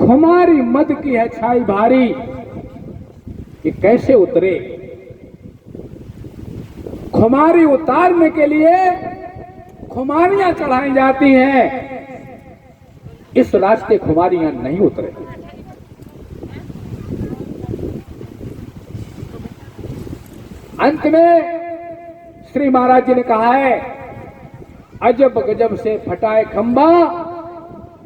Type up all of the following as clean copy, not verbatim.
खुमारी मद की है छाई भारी, कि कैसे उतरे। खुमारी उतारने के लिए खुमारियां चढ़ाई जाती हैं, इस रास्ते खुमारियां नहीं उतरे। अंत में श्री महाराज जी ने कहा है, अजब गजब से फटाए खंबा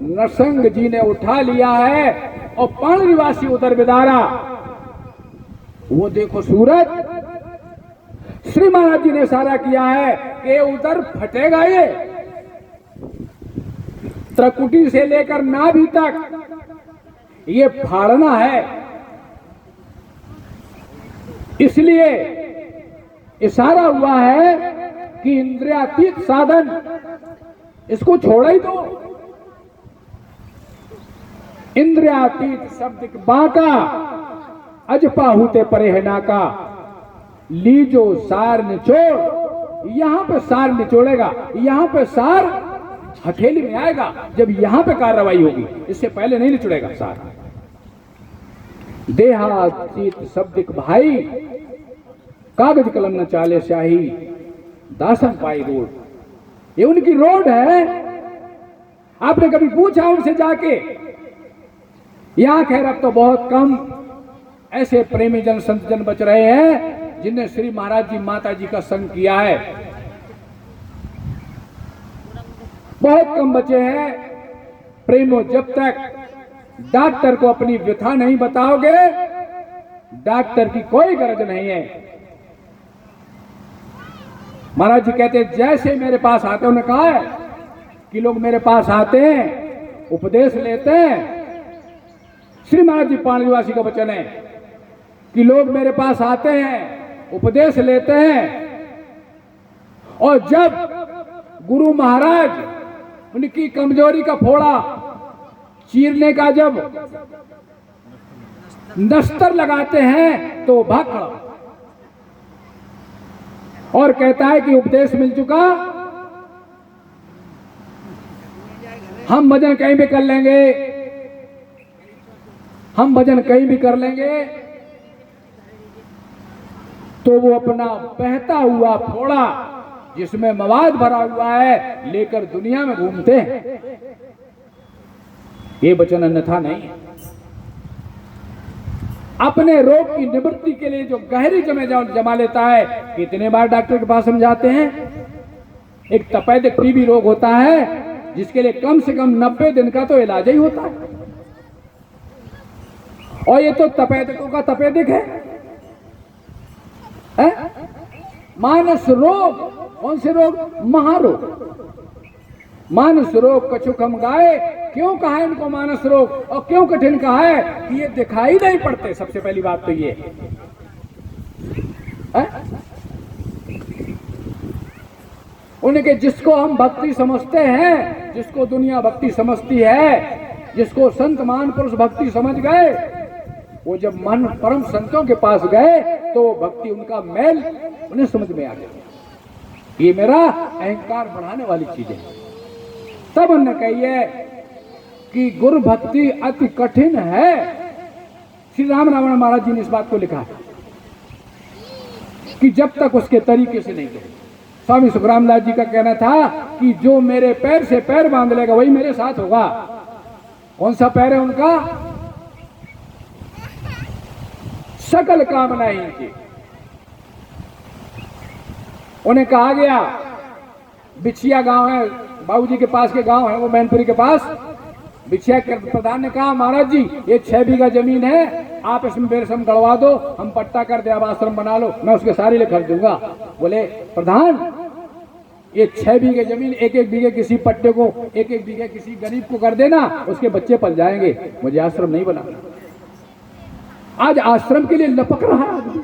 नरसंग जी ने उठा लिया है, और पण निवासी उधर बिदारा। वो देखो सूरज, श्री महाराज जी ने इशारा किया है कि उधर फटेगा ये, त्रिकुटी से लेकर नाभि तक ये फाड़ना है। इसलिए इशारा हुआ है कि इंद्रियातीत साधन इसको छोड़ा ही दो। इंद्रियातीत शब्द बाका अजपाहूते परेहना का, लीजो सार निचोड़। यहां पे सार निचोड़ेगा, यहां पे सार हथेली में आएगा जब यहां पे कार्रवाई होगी, इससे पहले नहीं निचोड़ेगा सार। देहातीत शब्द भाई, कागज कलम न चाले स्याही, दासन पाई रोड। ये उनकी रोड है। आपने कभी पूछा उनसे जाके? यहां खैर अब तो बहुत कम ऐसे प्रेमी जन संत जन बच रहे हैं जिनने श्री महाराज जी माता जी का संग किया है। बहुत कम बचे हैं। प्रेमो, जब तक डॉक्टर को अपनी व्यथा नहीं बताओगे, डॉक्टर की कोई गरज नहीं है। महाराज जी कहते हैं, जैसे मेरे पास आते हैं, उन्होंने कहा है कि लोग मेरे पास आते हैं, उपदेश लेते हैं। श्री महाराज जी पाणिवासी का वचन है कि लोग मेरे पास आते हैं, उपदेश लेते हैं, और जब गुरु महाराज उनकी कमजोरी का फोड़ा चीरने का जब नस्तर लगाते हैं तो भाग खड़ा और कहता है कि उपदेश मिल चुका, हम भजन कहीं भी कर लेंगे, हम भजन कहीं भी कर लेंगे। तो वो अपना बहता हुआ फोड़ा जिसमें मवाद भरा हुआ है लेकर दुनिया में घूमते हैं। ये वचन अन्यथा नहीं है। अपने रोग की निवृत्ति के लिए जो गहरी जमा लेता है। कितने बार डॉक्टर के पास हम जाते हैं? एक तपेदिक टीबी रोग होता है जिसके लिए कम से कम 90 दिन का तो इलाज ही होता है, और ये तो तपेदिकों का तपेदिक है। मानस रोग, कौन से रोग? महारोग। मानस रोग कछुक हम गाए, क्यों कहा है इनको मानस रोग, और क्यों कठिन कहा है कि ये दिखाई नहीं पड़ते। सबसे पहली बात तो ये उनके जिसको हम भक्ति समझते हैं, जिसको दुनिया भक्ति समझती है, जिसको संत महापुरुष भक्ति समझ गए, वो जब मन परम संतों के पास गए तो भक्ति उनका मैल उन्हें समझ में आ गया। ये मेरा अहंकार बढ़ाने वाली चीज है। तब उन्होंने कही है कि गुरु भक्ति अति कठिन है। श्री राम रावण महाराज जी ने इस बात को लिखा है कि जब तक उसके तरीके से नहीं कहे। स्वामी सुखराम दास जी का कहना था कि जो मेरे पैर से पैर बांध लेगा वही मेरे साथ होगा। कौन सा पैर है उनका? सकल कामनाएं इनकी। उन्हें कहा गया, बिछिया गांव है, बाबूजी के पास के गांव है वो मैनपुरी के पास। बिछिया के प्रधान ने कहा, महाराज जी ये 6 बीघा जमीन है, आप इसमें बेरसम गड़वा दो, हम पट्टा कर दे, अब आश्रम बना लो, मैं उसके सारी ले खर्च दूंगा। बोले प्रधान ये 6 बीघे जमीन, एक एक बीघे किसी पट्टे को, एक एक बीघे किसी गरीब को कर देना, उसके बच्चे पल जाएंगे, मुझे आश्रम नहीं बनाना। आज आश्रम के लिए लपक रहा है आदमी।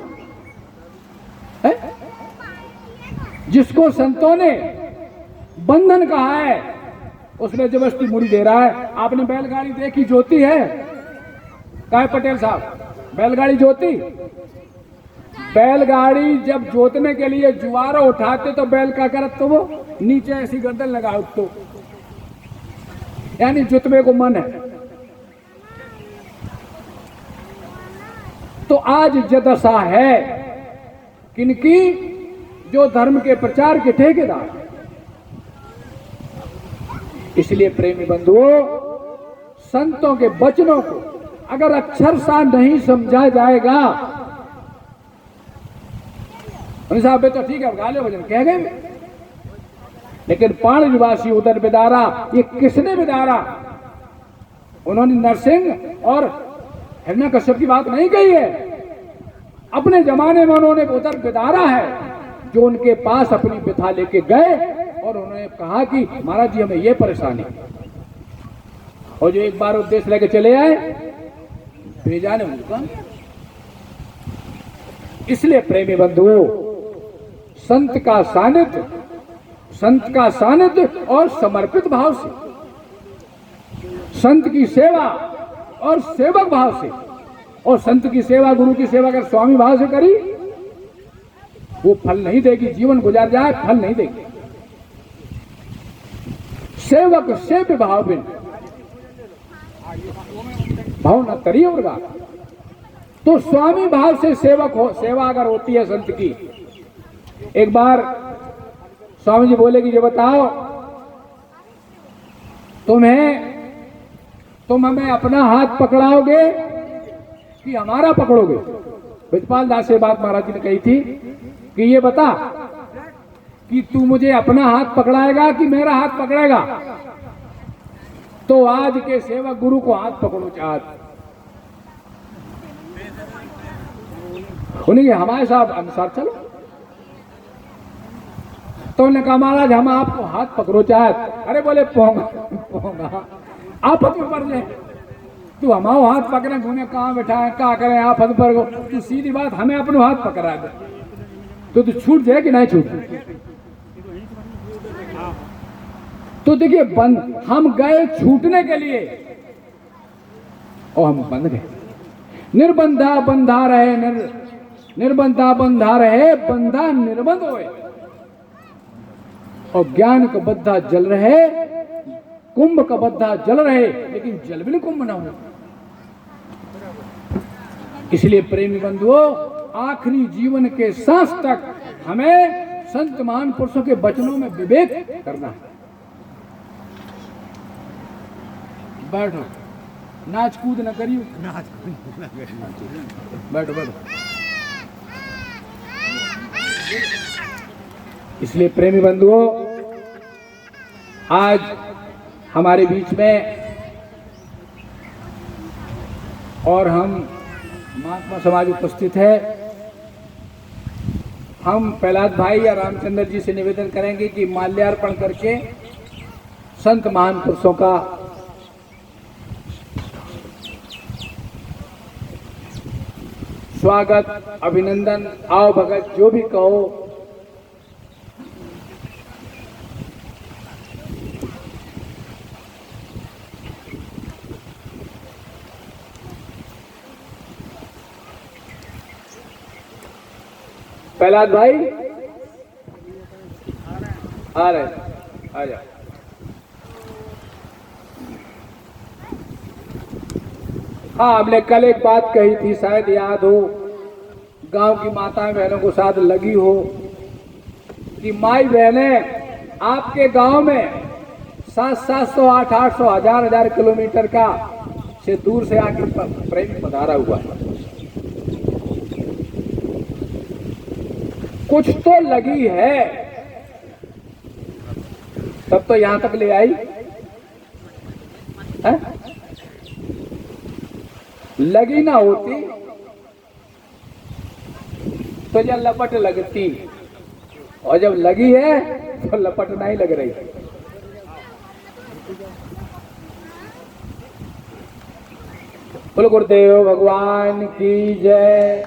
जिसको संतों ने बंधन कहा है उसने जबरदस्ती मुड़ी दे रहा है। आपने बैलगाड़ी देखी जोती है? काय पटेल साहब, बैलगाड़ी जोती? बैलगाड़ी जब जोतने के लिए जुआरा उठाते तो बैल का करत तो वो नीचे ऐसी गर्दन लगा, तो यानी जुतवे को मन है। तो आज जदशा है किनकी? जो धर्म के प्रचार के ठेकेदार। इसलिए प्रेमी बंधुओं, संतों के वचनों को अगर अक्षरशः नहीं समझा जाएगा, साहब तो ठीक है गाले वचन कह गए, लेकिन पाण निवासी उधर बिदारा, ये किसने बिदारा? उन्होंने नरसिंह और हिरण्यकश्यप की बात नहीं कही है। अपने जमाने में उन्होंने उधर बिदारा है, जो उनके पास अपनी व्यथा लेके गए और उन्होंने कहा कि महाराज जी हमें ये परेशानी, और जो एक बार उद्देश्य लेके चले आए, भेजा ने उनका। इसलिए प्रेमी बंधुओं, संत का सानिध्य और समर्पित भाव से, संत की सेवा और सेवक भाव से, और संत की सेवा, गुरु की सेवा अगर स्वामी भाव से करी, वो फल नहीं देगी, जीवन गुजार जाए फल नहीं देगी। सेवक सेव्य भाव बिन भाव न तरी होगा। तो स्वामी भाव से सेवक हो, सेवा अगर होती है संत की। एक बार स्वामी जी बोले कि ये बताओ, तुम हमें अपना हाथ पकड़ाओगे कि हमारा पकड़ोगे? ब्रजपाल दास से बात महाराज जी ने कही थी कि ये बता कि तू मुझे अपना हाथ पकड़ाएगा कि मेरा हाथ पकड़ेगा? तो आज के सेवक गुरु को हाथ पकड़ो चाहत, उन्हें हमारे साथ अनुसार चलो। तो उन्होंने कहा महाराज हम आपको हाथ पकड़ो चाहत। अरे बोले पोंगा आप में पड़ जाए, तू हमारो हाथ पकड़े घूमे कहाँ बैठा है, क्या करें आप हद पर, तू सीधी बात हमें अपनो हाथ पकड़ा दे, तो तू छूट जाए कि नहीं छूट? तो देखिए हम गए छूटने के लिए और हम बंध गए। निर्बंधा बंधा रहे, निर्बंधा बंधा रहे, बंधा निर्बंध होए। और ज्ञान का बद्धा जल रहे, कुंभ का बद्धा जल रहे, लेकिन जल भी कुंभ ना हो। इसलिए प्रेमी बंधुओं, आखिरी जीवन के सांस तक हमें संत महान पुरुषों के वचनों में विवेक करना है। बैठो, नाच कूद न करियो, बैठो बैठो। इसलिए प्रेमी बंधुओं, आज हमारे बीच में और हम महात्मा समाज उपस्थित है। हम प्रहलाद भाई या रामचंद्र जी से निवेदन करेंगे कि माल्यार्पण करके संत महान पुरुषों का स्वागत, अभिनंदन, आओ भगत जो भी कहो, प्रहलाद भाई आ रहे, आ जाओ। हाँ, हमने कल एक बात कही थी, शायद याद हो, गांव की माताएं बहनों को साथ लगी हो कि माई बहनें आपके गांव में 700, 800, 1000 किलोमीटर का से दूर से आके प्रेम पधारा हुआ है। कुछ तो लगी है, तब तो यहां तक ले आई है? लगी ना होती तो जब लपट लगती, और जब लगी है तो लपट नहीं लग रही। बोलो गुरुदेव भगवान की जय।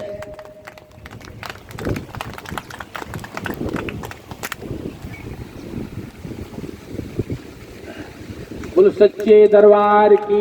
बोलो सच्चे दरबार की।